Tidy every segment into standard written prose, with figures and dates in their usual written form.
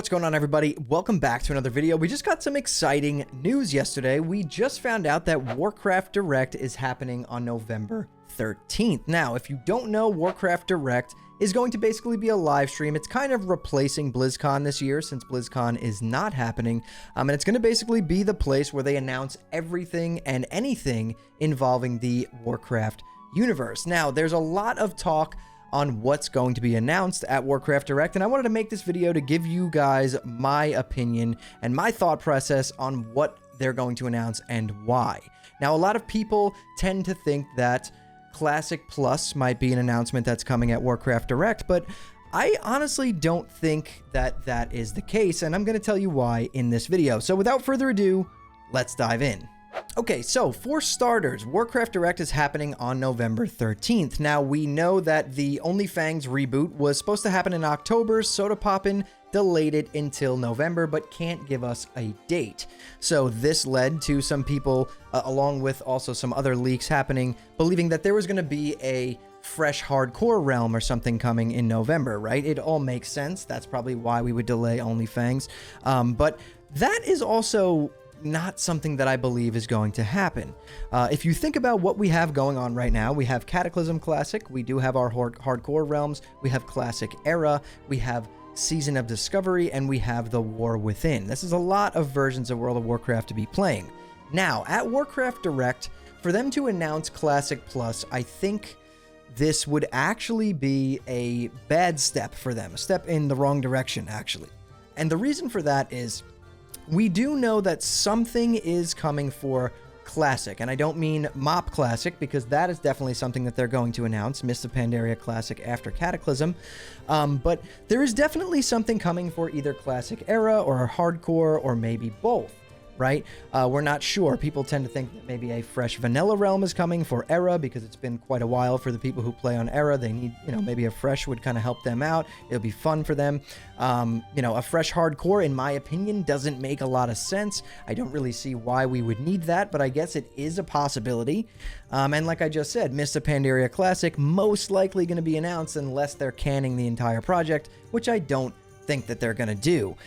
What's going on, everybody? Welcome back to another video. We just got some exciting news yesterday. We just found out that Warcraft Direct is happening on November 13th. Now, if you don't know, Warcraft Direct is going to basically be a live stream. It's kind of replacing BlizzCon this year since BlizzCon is not happening. And it's going to basically be the place where they announce everything and anything involving the Warcraft universe. Now, there's a lot of talk on what's going to be announced at Warcraft Direct, and I wanted to make this video to give you guys my opinion and my thought process on what they're going to announce and why. Now, a lot of people tend to think that Classic Plus might be an announcement that's coming at Warcraft Direct, but I honestly don't think that that is the case, and I'm going to tell you why in this video. So without further ado, let's dive in. Okay, so for starters, Warcraft Direct is happening on November 13th. Now, we know that the Only Fangs reboot was supposed to happen in October. Soda Poppin' delayed it until November, but can't give us a date. So this led to some people, along with also some other leaks happening, believing that there was going to be a fresh hardcore realm or something coming in November, right? It all makes sense. That's probably why we would delay Only Fangs. But that is also not something that I believe is going to happen. If you think about what we have going on right now, we have Cataclysm Classic, we do have our hardcore realms, we have Classic Era, we have Season of Discovery, and we have the War Within. This is a lot of versions of World of Warcraft to be playing. Now, at Warcraft Direct, for them to announce Classic Plus, I think this would actually be a bad step for them, a step in the wrong direction, actually. And the reason for that is, we do know that something is coming for Classic, and I don't mean MOP Classic, because that is definitely something that they're going to announce, Mists of Pandaria Classic after Cataclysm, but there is definitely something coming for either Classic Era or Hardcore, or maybe both, right? We're not sure. People tend to think that maybe a fresh vanilla realm is coming for Era, because it's been quite a while for the people who play on Era. They need, maybe a fresh would kind of help them out. It'll be fun for them. A fresh hardcore, in my opinion, doesn't make a lot of sense. I don't really see why we would need that, but I guess it is a possibility. And like I just said, Mists of Pandaria Classic most likely going to be announced unless they're canning the entire project, which I don't think that they're going to do.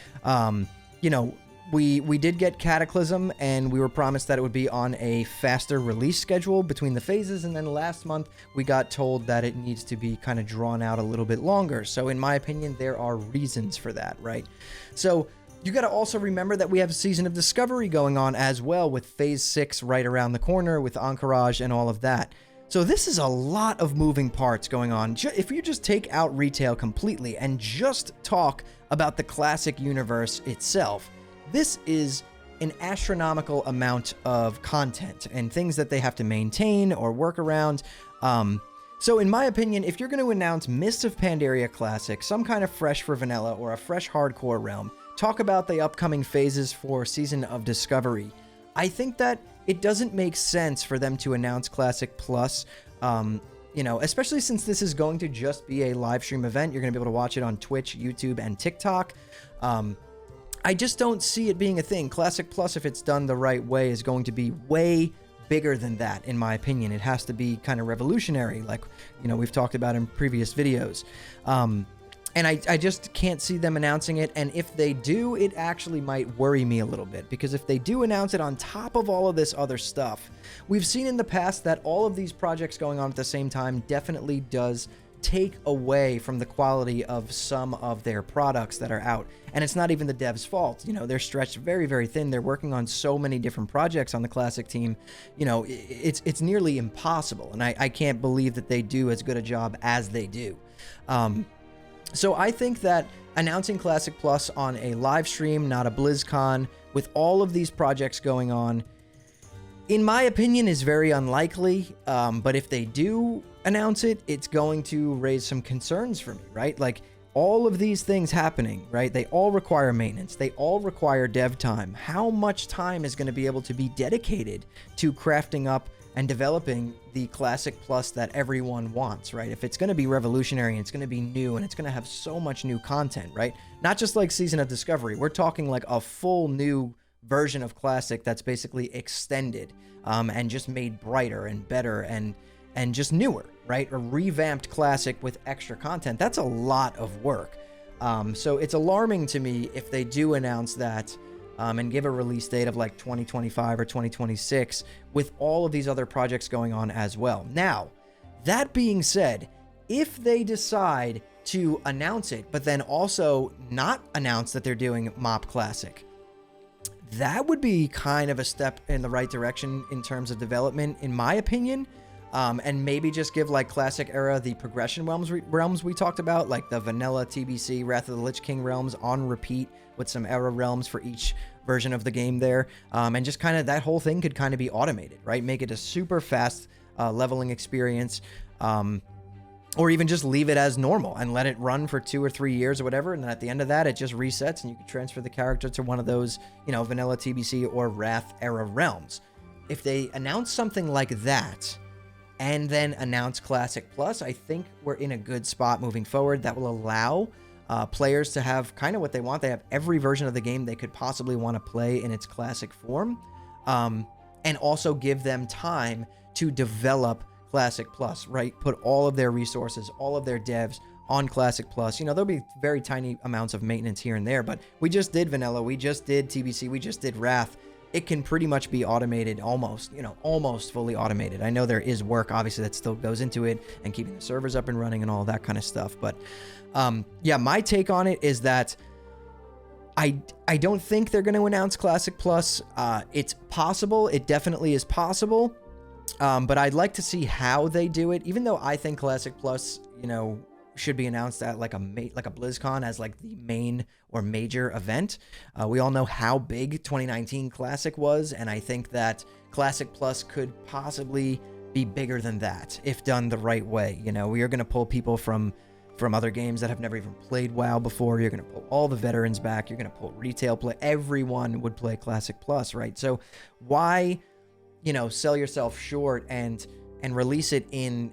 We did get Cataclysm, and we were promised that it would be on a faster release schedule between the phases, and then last month we got told that it needs to be kind of drawn out a little bit longer. So in my opinion, there are reasons for that, right? So you got to also remember that we have a Season of Discovery going on as well, with Phase 6 right around the corner, with Encourage and all of that. So this is a lot of moving parts going on. If you just take out retail completely and just talk about the Classic universe itself, this is an astronomical amount of content and things that they have to maintain or work around. So in my opinion, if you're going to announce Mists of Pandaria Classic, some kind of fresh for vanilla or a fresh hardcore realm, talk about the upcoming phases for Season of Discovery, I think that it doesn't make sense for them to announce Classic Plus, especially since this is going to just be a live stream event. You're going to be able to watch it on Twitch, YouTube, and TikTok. I just don't see it being a thing. Classic Plus, if it's done the right way, is going to be way bigger than that, in my opinion. It has to be kind of revolutionary, like, we've talked about in previous videos. And I just can't see them announcing it, and if they do, it actually might worry me a little bit, because if they do announce it on top of all of this other stuff, we've seen in the past that all of these projects going on at the same time definitely does take away from the quality of some of their products that are out. And it's not even the devs' fault. They're stretched very, very thin. They're working on so many different projects on the Classic team. It's nearly impossible. And I can't believe that they do as good a job as they do. So I think that announcing Classic Plus on a live stream, not a BlizzCon, with all of these projects going on, in my opinion, is very unlikely. But if they do announce it, it's going to raise some concerns for me, right? Like, all of these things happening, right? They all require maintenance. They all require dev time. How much time is going to be able to be dedicated to crafting up and developing the Classic Plus that everyone wants, right? If it's going to be revolutionary and it's going to be new and it's going to have so much new content, right? Not just like Season of Discovery. We're talking like a full new version of Classic that's basically extended and just made brighter and better and just newer, right? A revamped Classic with extra content. That's a lot of work. So it's alarming to me if they do announce that and give a release date of like 2025 or 2026 with all of these other projects going on as well. Now, that being said, if they decide to announce it, but then also not announce that they're doing MoP Classic, that would be kind of a step in the right direction in terms of development, in my opinion. And maybe just give like Classic Era the progression realms we talked about, like the vanilla TBC Wrath of the Lich King realms on repeat with some Era realms for each version of the game there. And just kind of that whole thing could kind of be automated, right? Make it a super fast leveling experience. Or even just leave it as normal and let it run for 2 or 3 years or whatever. And then at the end of that, it just resets and you can transfer the character to one of those, you know, vanilla TBC or Wrath Era realms. If they announce something like that and then announce Classic Plus, I think we're in a good spot moving forward. That will allow players to have kind of what they want. They have every version of the game they could possibly want to play in its classic form. And also give them time to develop Classic Plus, right? Put all of their resources, all of their devs on Classic Plus. You know, there'll be very tiny amounts of maintenance here and there, but we just did vanilla, we just did TBC, we just did Wrath. It can pretty much be automated almost, you know, almost fully automated. I know there is work, obviously, that still goes into it and keeping the servers up and running and all that kind of stuff. But yeah, my take on it is that I don't think they're going to announce Classic Plus. It's possible. It definitely is possible. But I'd like to see how they do it, even though I think Classic Plus, you know, should be announced at like a BlizzCon as like the main or major event. We all know how big 2019 Classic was, and I think that Classic Plus could possibly be bigger than that if done the right way. You know, we are going to pull people from other games that have never even played WoW before. You're going to pull all the veterans back. You're going to pull retail play. Everyone would play Classic Plus, right? So why, you know, sell yourself short and release it in,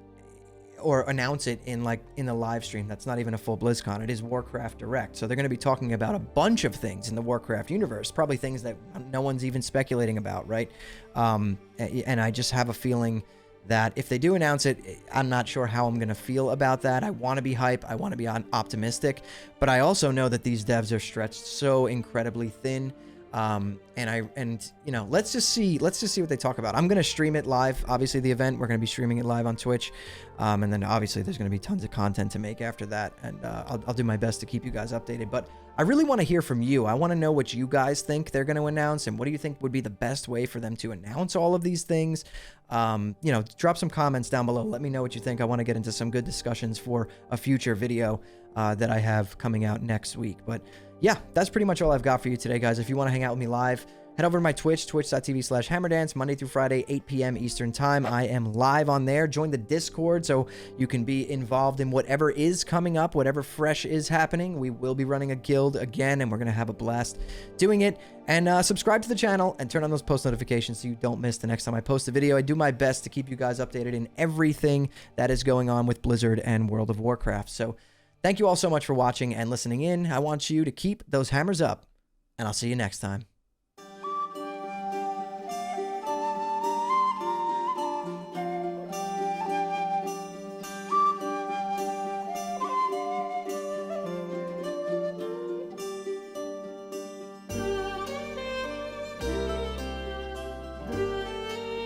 or announce it in like in the live stream? That's not even a full BlizzCon. It is Warcraft Direct. So they're going to be talking about a bunch of things in the Warcraft universe, probably things that no one's even speculating about, right? And I just have a feeling that if they do announce it, I'm not sure how I'm going to feel about that. I want to be hype. I want to be optimistic, but I also know that these devs are stretched so incredibly thin. And you know, let's just see what they talk about. I'm going to stream it live. Obviously the event, we're going to be streaming it live on Twitch. And then obviously there's going to be tons of content to make after that. And, I'll do my best to keep you guys updated, but I really want to hear from you. I want to know what you guys think they're going to announce, and what do you think would be the best way for them to announce all of these things? You know, drop some comments down below. Let me know what you think. I want to get into some good discussions for a future video, that I have coming out next week. But yeah, that's pretty much all I've got for you today, guys. If you want to hang out with me live, head over to my Twitch, twitch.tv/hammerdance, Monday through Friday, 8 p.m. Eastern time. I am live on there. Join the Discord so you can be involved in whatever is coming up, whatever fresh is happening. We will be running a guild again, and we're going to have a blast doing it. And subscribe to the channel and turn on those post notifications so you don't miss the next time I post a video. I do my best to keep you guys updated in everything that is going on with Blizzard and World of Warcraft. So thank you all so much for watching and listening in. I want you to keep those hammers up, and I'll see you next time.